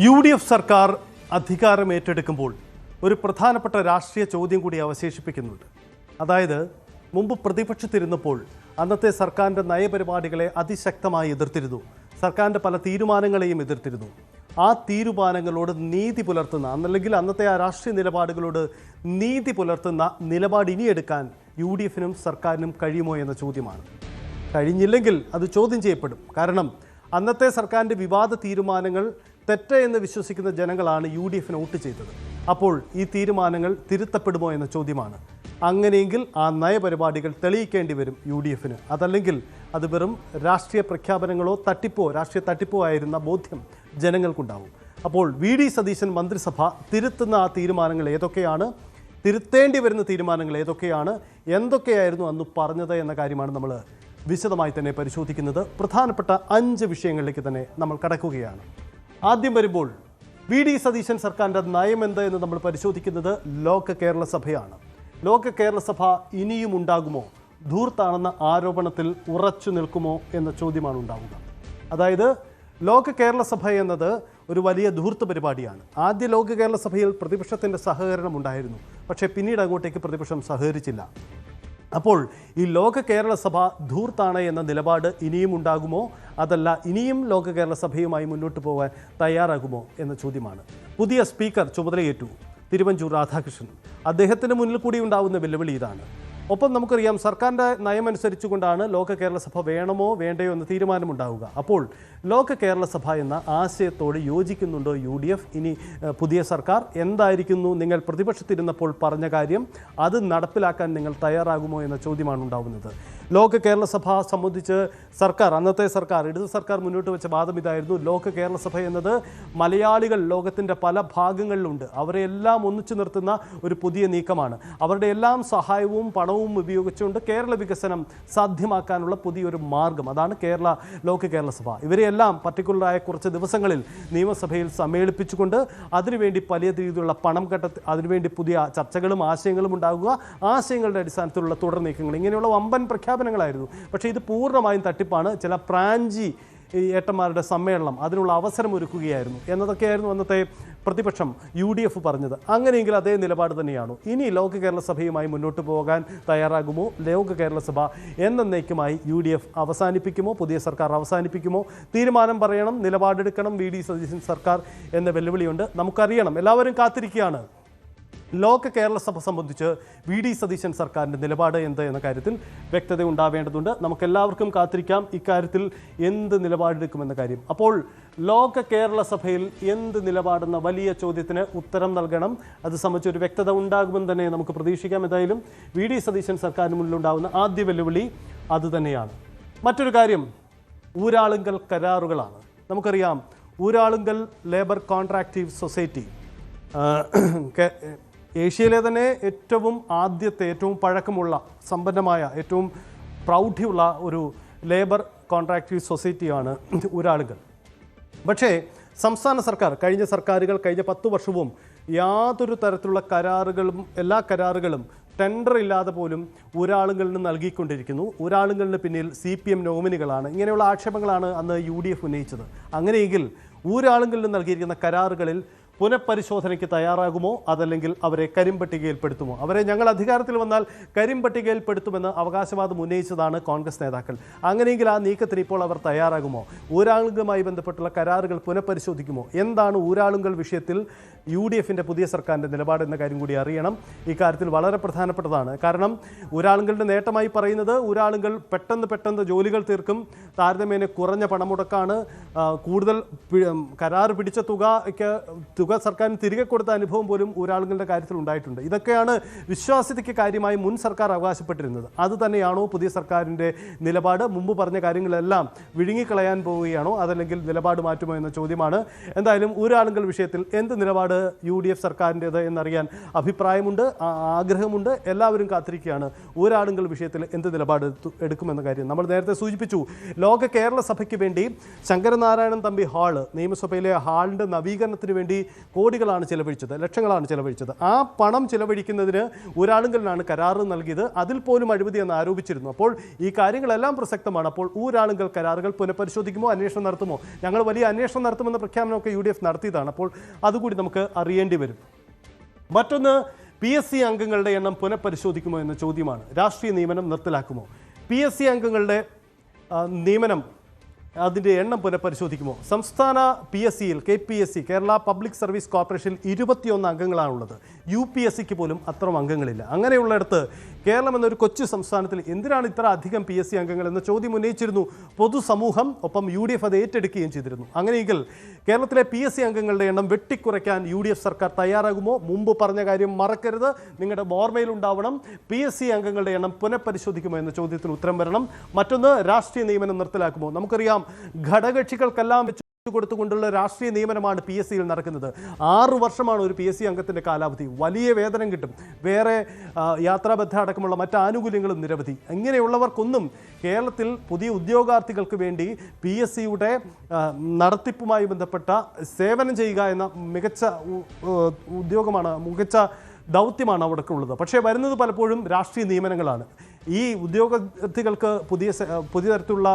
UDF സർക്കാർ അധികാരം ഏറ്റെടുക്കുമ്പോൾ ഒരു പ്രധാനപ്പെട്ട രാഷ്ട്രീയ ചോദ്യം കൂടി അവശേഷിപ്പിക്കുന്നുണ്ട്. അതായത് മുമ്പ് പ്രതിപക്ഷത്തിരുന്നപ്പോൾ അന്നത്തെ സർക്കാരിൻ്റെ നയപരിപാടികളെ അതിശക്തമായി എതിർത്തിരുന്നു. സർക്കാരിൻ്റെ പല തീരുമാനങ്ങളെയും എതിർത്തിരുന്നു. ആ തീരുമാനങ്ങളോട് നീതി പുലർത്തുന്ന അല്ലെങ്കിൽ അന്നത്തെ ആ രാഷ്ട്രീയ നിലപാടുകളോട് നീതി പുലർത്തുന്ന നിലപാട് ഇനിയെടുക്കാൻ UDFനും സർക്കാരിനും കഴിയുമോ എന്ന ചോദ്യമാണ്. കഴിഞ്ഞില്ലെങ്കിൽ അത് ചോദ്യം ചെയ്യപ്പെടും. കാരണം അന്നത്തെ സർക്കാരിൻ്റെ വിവാദ തീരുമാനങ്ങൾ തെറ്റ് എന്ന് വിശ്വസിക്കുന്ന ജനങ്ങളാണ് UDFന് വോട്ട് ചെയ്തത്. അപ്പോൾ ഈ തീരുമാനങ്ങൾ തിരുത്തപ്പെടുമോ എന്ന ചോദ്യമാണ്. അങ്ങനെയെങ്കിൽ ആ നയപരിപാടികൾ തെളിയിക്കേണ്ടി വരും UDFന്. അതല്ലെങ്കിൽ അത് വെറും രാഷ്ട്രീയ പ്രഖ്യാപനങ്ങളോ രാഷ്ട്രീയ തട്ടിപ്പോ ആയിരുന്ന ബോധ്യം ജനങ്ങൾക്കുണ്ടാവും. അപ്പോൾ VD സതീശൻ മന്ത്രിസഭ തിരുത്തുന്ന ആ തീരുമാനങ്ങൾ ഏതൊക്കെയാണ്, തിരുത്തേണ്ടി വരുന്ന തീരുമാനങ്ങൾ ഏതൊക്കെയാണ്, എന്തൊക്കെയായിരുന്നു അന്ന് പറഞ്ഞത് എന്ന കാര്യമാണ് നമ്മൾ വിശദമായി തന്നെ പരിശോധിക്കുന്നത്. പ്രധാനപ്പെട്ട 5 വിഷയങ്ങളിലേക്ക് തന്നെ നമ്മൾ കടക്കുകയാണ്. ആദ്യം വരുമ്പോൾ VD സതീശൻ സർക്കാരിൻ്റെ നയമെന്ത് എന്ന് നമ്മൾ പരിശോധിക്കുന്നത് ലോക കേരള സഭയാണ്. ലോക കേരള സഭ ഇനിയും ഉണ്ടാകുമോ, ധൂർത്താണെന്ന ആരോപണത്തിൽ ഉറച്ചു നിൽക്കുമോ എന്ന ചോദ്യമാണ് ഉണ്ടാവുക. അതായത് ലോക കേരള സഭ എന്നത് ഒരു വലിയ ധൂർത്ത് പരിപാടിയാണ്. ആദ്യ ലോക കേരള സഭയിൽ പ്രതിപക്ഷത്തിൻ്റെ സഹകരണം ഉണ്ടായിരുന്നു. പക്ഷേ പിന്നീട് അങ്ങോട്ടേക്ക് പ്രതിപക്ഷം സഹകരിച്ചില്ല. അപ്പോൾ ഈ ലോക കേരള സഭ ധൂർത്താണ് എന്ന നിലപാട് ഇനിയും ഉണ്ടാകുമോ, അതല്ല ഇനിയും ലോക കേരള സഭയുമായി മുന്നോട്ട് പോകാൻ തയ്യാറാകുമോ എന്ന ചോദ്യമാണ്. പുതിയ സ്പീക്കർ ചുമതലയേറ്റു, തിരുവഞ്ചൂർ രാധാകൃഷ്ണൻ. അദ്ദേഹത്തിന് മുന്നിൽ കൂടി ഉണ്ടാകുന്ന വെല്ലുവിളി ഇതാണ്. ഒപ്പം നമുക്കറിയാം സർക്കാരിൻ്റെ നയമനുസരിച്ചുകൊണ്ടാണ് ലോക കേരള സഭ വേണമോ വേണ്ടയോ എന്ന തീരുമാനമുണ്ടാവുക. അപ്പോൾ ലോക കേരള സഭ എന്ന ആശയത്തോട് യോജിക്കുന്നുണ്ടോ UDF? ഇനി പുതിയ സർക്കാർ എന്തായിരിക്കുന്നു നിങ്ങൾ പ്രതിപക്ഷത്തിരുന്നപ്പോൾ പറഞ്ഞ കാര്യം, അത് നടപ്പിലാക്കാൻ നിങ്ങൾ തയ്യാറാകുമോ എന്ന ചോദ്യമാണ് ഉണ്ടാവുന്നത്. ലോക കേരള സഭ സംബന്ധിച്ച് അന്നത്തെ സർക്കാർ ഇടത് സർക്കാർ മുന്നോട്ട് വെച്ച വാദം ഇതായിരുന്നു. ലോക കേരള സഭ എന്നത് മലയാളികൾ ലോകത്തിൻ്റെ പല ഭാഗങ്ങളിലുണ്ട്, അവരെ എല്ലാം ഒന്നിച്ചു നിർത്തുന്ന ഒരു പുതിയ നീക്കമാണ്. അവരുടെ എല്ലാം സഹായവും പണവും ഉപയോഗിച്ചുകൊണ്ട് കേരള വികസനം സാധ്യമാക്കാനുള്ള പുതിയൊരു മാർഗം, അതാണ് ലോക കേരള സഭ. ഇവരെല്ലാം പർട്ടിക്കുലറായ കുറച്ച് ദിവസങ്ങളിൽ നിയമസഭയിൽ സമ്മേളിപ്പിച്ചുകൊണ്ട് അതിനുവേണ്ടി വലിയ രീതിയിലുള്ള പണം അതിനുവേണ്ടി പുതിയ ചർച്ചകളും ആശയങ്ങളും ഉണ്ടാകുക, ആശയങ്ങളുടെ അടിസ്ഥാനത്തിലുള്ള തുടർ നീക്കങ്ങൾ, ഇങ്ങനെയുള്ള വമ്പൻ പ്രഖ്യാപനങ്ങളായിരുന്നു. പക്ഷേ ഇത് പൂർണ്ണമായും തട്ടിപ്പാണ്. ചില പ്രാഞ്ചി ഏട്ടന്മാരുടെ സമ്മേളനം അതിനുള്ള അവസരം ഒരുക്കുകയായിരുന്നു എന്നതൊക്കെയായിരുന്നു അന്നത്തെ പ്രതിപക്ഷം UDF പറഞ്ഞത്. അങ്ങനെയെങ്കിൽ അതേ നിലപാട് തന്നെയാണോ ഇനി ലോക കേരള സഭയുമായി മുന്നോട്ട് പോകാൻ തയ്യാറാകുമോ? ലോക കേരള സഭ എന്നേക്കുമായി UDF അവസാനിപ്പിക്കുമോ, പുതിയ സർക്കാർ അവസാനിപ്പിക്കുമോ? തീരുമാനം പറയണം, നിലപാടെടുക്കണം VD സതീശൻ സർക്കാർ എന്ന വെല്ലുവിളിയുണ്ട്. നമുക്കറിയണം, എല്ലാവരും കാത്തിരിക്കുകയാണ് ലോക കേരള സഭ സംബന്ധിച്ച് VD സതീശൻ സർക്കാരിൻ്റെ നിലപാട് എന്ത് എന്ന കാര്യത്തിൽ വ്യക്തത ഉണ്ടാവേണ്ടതുണ്ട്. നമുക്കെല്ലാവർക്കും കാത്തിരിക്കാം ഇക്കാര്യത്തിൽ എന്ത് നിലപാടെടുക്കുമെന്ന കാര്യം. അപ്പോൾ ലോക കേരള സഭയിൽ എന്ത് നിലപാടെന്ന വലിയ ചോദ്യത്തിന് ഉത്തരം നൽകണം. അത് സംബന്ധിച്ചൊരു വ്യക്തത ഉണ്ടാകുമെന്ന് തന്നെ നമുക്ക് പ്രതീക്ഷിക്കാം. എന്തായാലും VD സതീശൻ സർക്കാരിന് മുന്നിലുണ്ടാകുന്ന ആദ്യ വെല്ലുവിളി അതുതന്നെയാണ്. മറ്റൊരു കാര്യം ഊരാളുങ്കൽ കരാറുകളാണ്. നമുക്കറിയാം ഊരാളുങ്കൽ ലേബർ കോൺട്രാക്റ്റീവ് സൊസൈറ്റി ഏഷ്യയിലെ തന്നെ ഏറ്റവും പഴക്കമുള്ള, സമ്പന്നമായ, ഏറ്റവും പ്രൗഢിയുള്ള ഒരു ലേബർ കോൺട്രാക്റ്റീവ് സൊസൈറ്റിയാണ് ഊരാളുങ്കൽ. പക്ഷേ സംസ്ഥാന സർക്കാർ, കഴിഞ്ഞ 10 വർഷവും യാതൊരു തരത്തിലുള്ള എല്ലാ കരാറുകളും ടെൻഡർ ഇല്ലാതെ പോലും ഊരാളുങ്കലിന് നൽകിക്കൊണ്ടിരിക്കുന്നു. ഊരാളുങ്കലിന് പിന്നിൽ CPM നോമിനികളാണ്. ഇങ്ങനെയുള്ള ആക്ഷേപങ്ങളാണ് അന്ന് UDF ഉന്നയിച്ചത്. അങ്ങനെയെങ്കിൽ ഊരാളുങ്കലിന് നൽകിയിരിക്കുന്ന കരാറുകളിൽ പുനഃപരിശോധനയ്ക്ക് തയ്യാറാകുമോ, അതല്ലെങ്കിൽ അവരെ കരിമ്പട്ടികയിൽപ്പെടുത്തുമോ? അവരെ ഞങ്ങൾ അധികാരത്തിൽ വന്നാൽ കരിമ്പട്ടികയിൽപ്പെടുത്തുമെന്ന് അവകാശവാദം ഉന്നയിച്ചതാണ് കോൺഗ്രസ് നേതാക്കൾ. അങ്ങനെയെങ്കിൽ ആ നീക്കത്തിന് ഇപ്പോൾ അവർ തയ്യാറാകുമോ? ഊരാളുങ്കലുമായി ബന്ധപ്പെട്ടുള്ള കരാറുകൾ പുനഃപരിശോധിക്കുമോ? എന്താണ് ഊരാളുങ്കൽ വിഷയത്തിൽ UDFൻ്റെ പുതിയ സർക്കാരിൻ്റെ നിലപാട് എന്ന കാര്യം കൂടി അറിയണം. ഇക്കാര്യത്തിൽ വളരെ പ്രധാനപ്പെട്ടതാണ്. കാരണം ഊരാളുങ്കലിൻ്റെ നേട്ടമായി പറയുന്നത് ഊരാളുങ്കൽ പെട്ടെന്ന് ജോലികൾ തീർക്കും, താരതമ്യേന കുറഞ്ഞ പണമുടക്കാണ്, കൂടുതൽ കരാർ പിടിച്ച തുക സർക്കാരിന് തിരികെ കൊടുത്ത അനുഭവം പോലും ഊരാളുകളുടെ കാര്യത്തിൽ ഉണ്ടായിട്ടുണ്ട്. ഇതൊക്കെയാണ് വിശ്വാസ്യതയ്ക്ക് കാര്യമായി മുൻ സർക്കാർ അവകാശപ്പെട്ടിരുന്നത്. അത് തന്നെയാണോ പുതിയ സർക്കാരിൻ്റെ നിലപാട്? മുമ്പ് പറഞ്ഞ കാര്യങ്ങളെല്ലാം വിഴുങ്ങിക്കളയാൻ പോവുകയാണോ, അതല്ലെങ്കിൽ നിലപാട് മാറ്റുമോ എന്ന ചോദ്യമാണ്. എന്തായാലും ഊരാളുങ്കൽ വിഷയത്തിൽ എന്ത് നിലപാട് UDF സർക്കാരിൻ്റേത് എന്നറിയാൻ അഭിപ്രായമുണ്ട്, ആഗ്രഹമുണ്ട്. എല്ലാവരും കാത്തിരിക്കുകയാണ് ഊരാളുങ്കൽ വിഷയത്തിൽ എന്ത് നിലപാട് എടുക്കുമെന്ന കാര്യം. നമ്മൾ നേരത്തെ സൂചിപ്പിച്ചു, ലോക കേരള സഭയ്ക്ക് വേണ്ടി ശങ്കരനാരായണൻ തമ്പി ഹാള്, നിയമസഭയിലെ ഹാളിൻ്റെ നവീകരണത്തിന് വേണ്ടി കോടികളാണ് ചിലവഴിച്ചത്, ലക്ഷങ്ങളാണ് ചിലവഴിച്ചത്. ആ പണം ചിലവഴിക്കുന്നതിന് ഊരാളുങ്കലിനാണ് കരാറ് നൽകിയത്. അതിൽ പോലും അഴിമതി എന്ന് ആരോപിച്ചിരുന്നു. അപ്പോൾ ഈ കാര്യങ്ങളെല്ലാം പ്രസക്തമാണ്. അപ്പോൾ ഊരാളുങ്കൽ കരാറുകൾ പുനഃപരിശോധിക്കുമോ, അന്വേഷണം നടത്തുമോ? ഞങ്ങൾ വലിയ അന്വേഷണം നടത്തുമെന്ന പ്രഖ്യാപനമൊക്കെ UDF നടത്തിയതാണ്. അപ്പോൾ അതുകൂടി നമുക്ക് അറിയേണ്ടി വരും. മറ്റൊന്ന്, PSC അംഗങ്ങളുടെ എണ്ണം പുനഃപരിശോധിക്കുമോ എന്ന ചോദ്യമാണ്. രാഷ്ട്രീയ നിയമനം നിർത്തലാക്കുമോ? PSC അംഗങ്ങളുടെ നിയമനം, അതിൻ്റെ എണ്ണം പുനഃപരിശോധിക്കുമോ? സംസ്ഥാന PSCയിൽ KPSC, കേരള പബ്ലിക് സർവീസ് കോർപ്പറേഷനിൽ 21 അംഗങ്ങളാണുള്ളത്. UPSCക്ക് പോലും അത്തരം അംഗങ്ങളില്ല. അങ്ങനെയുള്ളിടത്ത് കേരളം എന്നൊരു കൊച്ചു സംസ്ഥാനത്തിൽ എന്തിനാണ് ഇത്ര അധികം PSC അംഗങ്ങൾ എന്ന ചോദ്യം ഉന്നയിച്ചിരുന്നു പൊതുസമൂഹം. ഒപ്പം UDF അത് ഏറ്റെടുക്കുകയും ചെയ്തിരുന്നു. അങ്ങനെയെങ്കിൽ കേരളത്തിലെ PSC അംഗങ്ങളുടെ എണ്ണം വെട്ടിക്കുറയ്ക്കാൻ UDF സർക്കാർ തയ്യാറാകുമോ? മുമ്പ് പറഞ്ഞ കാര്യം മറക്കരുത്, നിങ്ങളുടെ ഓർമ്മയിലുണ്ടാവണം. PSC അംഗങ്ങളുടെ എണ്ണം പുനഃപരിശോധിക്കുമോ എന്ന ചോദ്യത്തിന് ഉത്തരം വരണം. മറ്റൊന്ന്, രാഷ്ട്രീയ നിയമനം നിർത്തലാക്കുമോ? നമുക്കറിയാം, ഘടകകക്ഷികൾക്കെല്ലാം വെച്ച് കൊടുത്തുകൊണ്ടുള്ള രാഷ്ട്രീയ നിയമനമാണ് PSCയിൽ നടക്കുന്നത്. 6 വർഷമാണ് ഒരു PSC അംഗത്തിൻ്റെ കാലാവധി. വലിയ വേതനം കിട്ടും, വേറെ യാത്രാബദ്ധ അടക്കമുള്ള മറ്റ് ആനുകൂല്യങ്ങളും നിരവധി. ഇങ്ങനെയുള്ളവർക്കൊന്നും കേരളത്തിൽ പുതിയ ഉദ്യോഗാർത്ഥികൾക്ക് വേണ്ടി PSCയുടെ നടത്തിപ്പുമായി ബന്ധപ്പെട്ട സേവനം ചെയ്യുക എന്ന മികച്ച ഉദ്യോഗമാണ്, മികച്ച ദൗത്യമാണ് അവിടെയൊക്കെ ഉള്ളത്. പക്ഷേ വരുന്നത് പലപ്പോഴും രാഷ്ട്രീയ നിയമനങ്ങളാണ്. ഈ ഉദ്യോഗാർത്ഥികൾക്ക് പുതിയ തരത്തിലുള്ള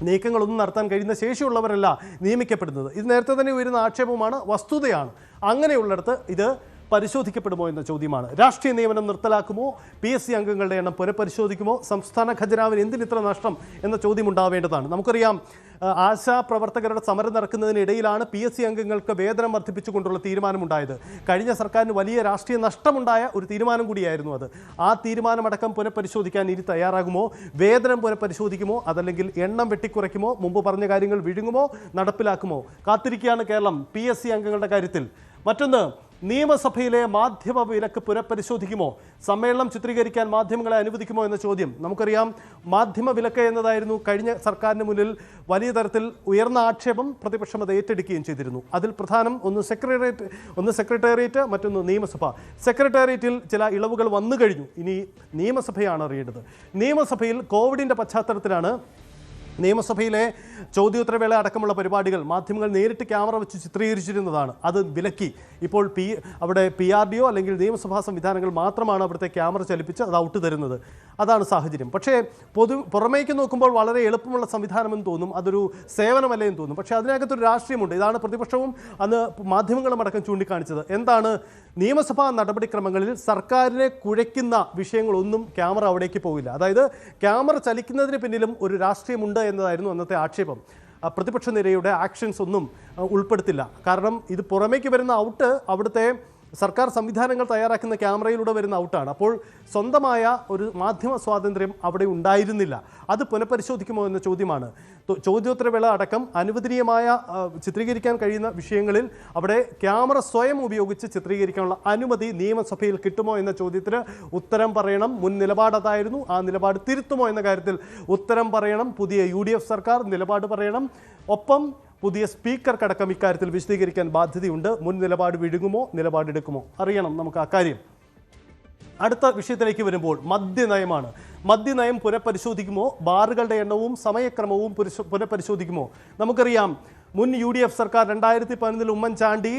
നീക്കങ്ങളൊന്നും നടത്താൻ കഴിയുന്ന ശേഷിയുള്ളവരല്ല നിയമിക്കപ്പെടുന്നത്. ഇത് നേരത്തെ തന്നെ ഉയരുന്ന ആക്ഷേപമാണ്, വസ്തുതയാണ്. അങ്ങനെയുള്ളിടത്ത് ഇത് പരിശോധിക്കപ്പെടുമോ എന്ന ചോദ്യമാണ്. രാഷ്ട്രീയ നിയമനം നിർത്തലാക്കുമോ? PSC അംഗങ്ങളുടെ എണ്ണം പുനഃപരിശോധിക്കുമോ? സംസ്ഥാന ഖജനാവിന് എന്തിനിത്ര നഷ്ടം എന്ന ചോദ്യം ഉണ്ടാവേണ്ടതാണ്. നമുക്കറിയാം, ആശാപ്രവർത്തകരുടെ സമരം നടക്കുന്നതിനിടയിലാണ് PSC അംഗങ്ങൾക്ക് വേതനം വർദ്ധിപ്പിച്ചുകൊണ്ടുള്ള തീരുമാനമുണ്ടായത്. കഴിഞ്ഞ സർക്കാരിന് വലിയ രാഷ്ട്രീയ നഷ്ടമുണ്ടായ ഒരു തീരുമാനം കൂടിയായിരുന്നു അത്. ആ തീരുമാനമടക്കം പുനഃപരിശോധിക്കാൻ ഇനി തയ്യാറാകുമോ? വേതനം പുനഃപരിശോധിക്കുമോ? അതല്ലെങ്കിൽ എണ്ണം വെട്ടിക്കുറയ്ക്കുമോ? മുമ്പ് പറഞ്ഞ കാര്യങ്ങൾ വിഴുങ്ങുമോ, നടപ്പിലാക്കുമോ? കാത്തിരിക്കുകയാണ് കേരളം PSC അംഗങ്ങളുടെ കാര്യത്തിൽ. മറ്റൊന്ന്, നിയമസഭയിലെ മാധ്യമ വിലക്ക് പുനഃപരിശോധിക്കുമോ? സമ്മേളനം ചിത്രീകരിക്കാൻ മാധ്യമങ്ങളെ അനുവദിക്കുമോ എന്ന ചോദ്യം. നമുക്കറിയാം, മാധ്യമ വിലക്ക് എന്നതായിരുന്നു കഴിഞ്ഞ സർക്കാരിന് മുന്നിൽ വലിയ തരത്തിൽ ഉയർന്ന ആക്ഷേപം. പ്രതിപക്ഷം അത് ഏറ്റെടുക്കുകയും ചെയ്തിരുന്നു. അതിൽ പ്രധാനം ഒന്ന് സെക്രട്ടേറിയറ്റ്, മറ്റൊന്ന് നിയമസഭ. സെക്രട്ടേറിയറ്റിൽ ചില ഇളവുകൾ വന്നു കഴിഞ്ഞു. ഇനി നിയമസഭയാണ് അറിയേണ്ടത്. നിയമസഭയിൽ കോവിഡിൻ്റെ പശ്ചാത്തലത്തിലാണ് നിയമസഭയിലെ ചോദ്യോത്തരവേള അടക്കമുള്ള പരിപാടികൾ മാധ്യമങ്ങൾ നേരിട്ട് ക്യാമറ വെച്ച് ചിത്രീകരിച്ചിരുന്നതാണ്. അത് വിലക്കി. ഇപ്പോൾ അവിടെ PRDO അല്ലെങ്കിൽ നിയമസഭാ സംവിധാനങ്ങൾ മാത്രമാണ് അവിടുത്തെ ക്യാമറ ചലിപ്പിച്ച് അത് ഔട്ട് തരുന്നത്. അതാണ് സാഹചര്യം. പക്ഷേ പുറമേക്ക് നോക്കുമ്പോൾ വളരെ എളുപ്പമുള്ള സംവിധാനമെന്ന് തോന്നും, അതൊരു സേവനമല്ലേന്ന് തോന്നും. പക്ഷേ അതിനകത്തൊരു രാഷ്ട്രീയമുണ്ട്. ഇതാണ് പ്രതിപക്ഷവും അന്ന് മാധ്യമങ്ങളും അടക്കം ചൂണ്ടിക്കാണിച്ചത്. എന്താണ്? നിയമസഭാ നടപടിക്രമങ്ങളിൽ സർക്കാരിനെ കുഴയ്ക്കുന്ന വിഷയങ്ങളൊന്നും ക്യാമറ അവിടേക്ക് പോകില്ല. അതായത് ക്യാമറ ചലിക്കുന്നതിന് പിന്നിലും ഒരു രാഷ്ട്രീയമുണ്ട് എന്നതായിരുന്നു അന്നത്തെ ആക്ഷേപം. പ്രതിപക്ഷ നിരയുടെ ആക്ഷൻസ് ഒന്നും ഉൾപ്പെടുത്തില്ല. കാരണം ഇത് പുറമേക്ക് വരുന്ന ഔട്ട് അവിടുത്തെ സർക്കാർ സംവിധാനങ്ങൾ തയ്യാറാക്കുന്ന ക്യാമറയിലൂടെ വരുന്ന ഔട്ടാണ്. അപ്പോൾ സ്വന്തമായ ഒരു മാധ്യമ സ്വാതന്ത്ര്യം അവിടെ ഉണ്ടായിരുന്നില്ല. അത് പുനഃപരിശോധിക്കുമോ എന്ന ചോദ്യമാണ്. ചോദ്യോത്തരവേള അടക്കം അനുവദനീയമായ ചിത്രീകരിക്കാൻ കഴിയുന്ന വിഷയങ്ങളിൽ അവിടെ ക്യാമറ സ്വയം ഉപയോഗിച്ച് ചിത്രീകരിക്കാനുള്ള അനുമതി നിയമസഭയിൽ കിട്ടുമോ എന്ന ചോദ്യത്തിന് ഉത്തരം പറയണം. മുൻ നിലപാട് അതായിരുന്നു. ആ നിലപാട് തിരുത്തുമോ എന്ന കാര്യത്തിൽ ഉത്തരം പറയണം. പുതിയ UDF സർക്കാർ നിലപാട് പറയണം. ഒപ്പം പുതിയ സ്പീക്കർക്കടക്കം ഇക്കാര്യത്തിൽ വിശദീകരിക്കാൻ ബാധ്യതയുണ്ട്. മുൻ നിലപാട് വിഴുങ്ങുമോ, നിലപാടെടുക്കുമോ? അറിയണം നമുക്ക് അക്കാര്യം. അടുത്ത വിഷയത്തിലേക്ക് വരുമ്പോൾ മദ്യനയമാണ്. മദ്യനയം പുനഃപരിശോധിക്കുമോ? ബാറുകളുടെ എണ്ണവും സമയക്രമവും പുനഃപരിശോധിക്കുമോ? നമുക്കറിയാം, മുൻ UDF സർക്കാർ 2011 ഉമ്മൻചാണ്ടി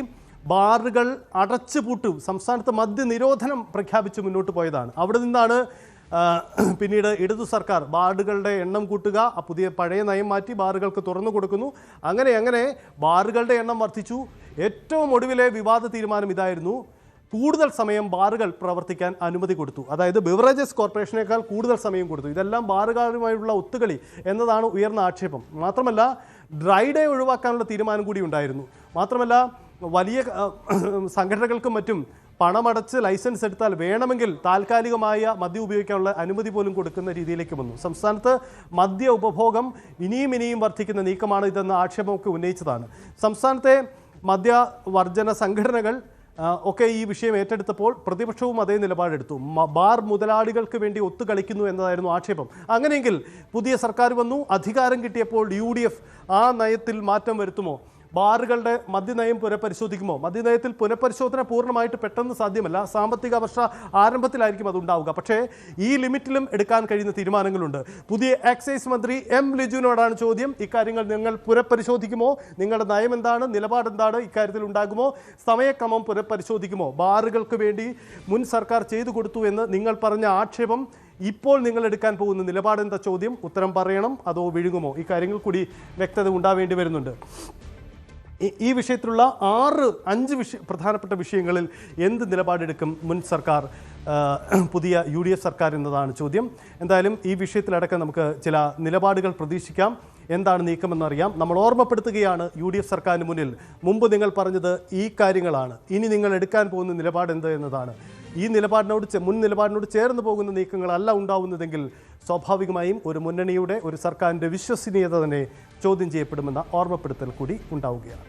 ബാറുകൾ അടച്ചുപൂട്ടും, സംസ്ഥാനത്ത് മദ്യനിരോധനം പ്രഖ്യാപിച്ച് മുന്നോട്ട് പോയതാണ്. അവിടെ നിന്നാണ് പിന്നീട് ഇടതു സർക്കാർ ബാറുകളുടെ എണ്ണം കൂട്ടുക, പഴയ നയം മാറ്റി ബാറുകൾക്ക് തുറന്നു കൊടുക്കുന്നു. അങ്ങനെ ബാറുകളുടെ എണ്ണം വർദ്ധിച്ചു. ഏറ്റവും ഒടുവിലെ വിവാദ തീരുമാനം ഇതായിരുന്നു, കൂടുതൽ സമയം ബാറുകൾ പ്രവർത്തിക്കാൻ അനുമതി കൊടുത്തു. അതായത് ബിവറേജസ് കോർപ്പറേഷനേക്കാൾ കൂടുതൽ സമയം കൊടുത്തു. ഇതെല്ലാം ബാറുകാരുമായുള്ള ഒത്തുകളി എന്നതാണ് ഉയർന്ന ആക്ഷേപം. മാത്രമല്ല, ഡ്രൈ ഡേ ഒഴിവാക്കാനുള്ള തീരുമാനം കൂടി ഉണ്ടായിരുന്നു. മാത്രമല്ല, വലിയ സംഘടനകൾക്കും മറ്റും പണമടച്ച് ലൈസൻസ് എടുത്താൽ വേണമെങ്കിൽ താൽക്കാലികമായ മദ്യം ഉപയോഗിക്കാനുള്ള അനുമതി പോലും കൊടുക്കുന്ന രീതിയിലേക്ക് വന്നു. സംസ്ഥാനത്ത് മദ്യ ഉപഭോഗം ഇനിയും വർദ്ധിക്കുന്ന നീക്കമാണ് ഇതെന്ന ആക്ഷേപമൊക്കെ ഉന്നയിച്ചതാണ്. സംസ്ഥാനത്തെ മദ്യവർജന സംഘടനകൾ ഒക്കെ ഈ വിഷയം ഏറ്റെടുത്തപ്പോൾ പ്രതിപക്ഷവും അതേ നിലപാടെടുത്തു. ബാർ മുതലാളികൾക്ക് വേണ്ടി ഒത്തുകളിക്കുന്നു എന്നതായിരുന്നു ആക്ഷേപം. അങ്ങനെയെങ്കിൽ പുതിയ സർക്കാർ വന്നു, അധികാരം കിട്ടിയപ്പോൾ UDF ആ നയത്തിൽ മാറ്റം വരുത്തുമോ? ബാറുകളുടെ മദ്യനയം പുനഃപരിശോധിക്കുമോ? മദ്യനയത്തിൽ പുനഃപരിശോധന പൂർണ്ണമായിട്ട് പെട്ടെന്ന് സാധ്യമല്ല. സാമ്പത്തിക വർഷ ആരംഭത്തിലായിരിക്കും അതുണ്ടാവുക. പക്ഷേ ഈ ലിമിറ്റിലും എടുക്കാൻ കഴിയുന്ന തീരുമാനങ്ങളുണ്ട്. പുതിയ എക്സൈസ് മന്ത്രി എം ലിജുവിനോടാണ് ചോദ്യം. ഇക്കാര്യങ്ങൾ നിങ്ങൾ പുനഃപരിശോധിക്കുമോ? നിങ്ങളുടെ നയം എന്താണ്? നിലപാടെന്താണ്? ഇക്കാര്യത്തിൽ ഉണ്ടാകുമോ? സമയക്രമം പുനഃപരിശോധിക്കുമോ? ബാറുകൾക്ക് വേണ്ടി മുൻ സർക്കാർ ചെയ്തു കൊടുത്തു എന്ന് നിങ്ങൾ പറഞ്ഞ ആക്ഷേപം ഇപ്പോൾ നിങ്ങൾ എടുക്കാൻ പോകുന്ന നിലപാടെന്താ? ചോദ്യം. ഉത്തരം പറയണം, അതോ വിഴുങ്ങുമോ? ഈ കാര്യങ്ങൾ കൂടി വ്യക്തത ഉണ്ടാവേണ്ടി വരുന്നുണ്ട്. ഈ വിഷയത്തിലുള്ള 5 പ്രധാനപ്പെട്ട വിഷയങ്ങളിൽ എന്ത് നിലപാടെടുക്കും മുൻ സർക്കാർ, പുതിയ UDF സർക്കാർ എന്നതാണ് ചോദ്യം. എന്തായാലും ഈ വിഷയത്തിലടക്കം നമുക്ക് ചില നിലപാടുകൾ പ്രതീക്ഷിക്കാം. എന്താണ് നീക്കമെന്നറിയാം. നമ്മൾ ഓർമ്മപ്പെടുത്തുകയാണ് UDF സർക്കാരിന് മുന്നിൽ മുമ്പ് നിങ്ങൾ പറഞ്ഞത് ഈ കാര്യങ്ങളാണ്, ഇനി നിങ്ങൾ എടുക്കാൻ പോകുന്ന നിലപാട് എന്ത് എന്നതാണ്. ഈ മുൻ നിലപാടിനോട് ചേർന്ന് പോകുന്ന നീക്കങ്ങളല്ല ഉണ്ടാവുന്നതെങ്കിൽ സ്വാഭാവികമായും ഒരു മുന്നണിയുടെ, ഒരു സർക്കാരിൻ്റെ വിശ്വസനീയത തന്നെ ചോദ്യം ചെയ്യപ്പെടുമെന്ന ഓർമ്മപ്പെടുത്തൽ കൂടി ഉണ്ടാവുകയാണ്.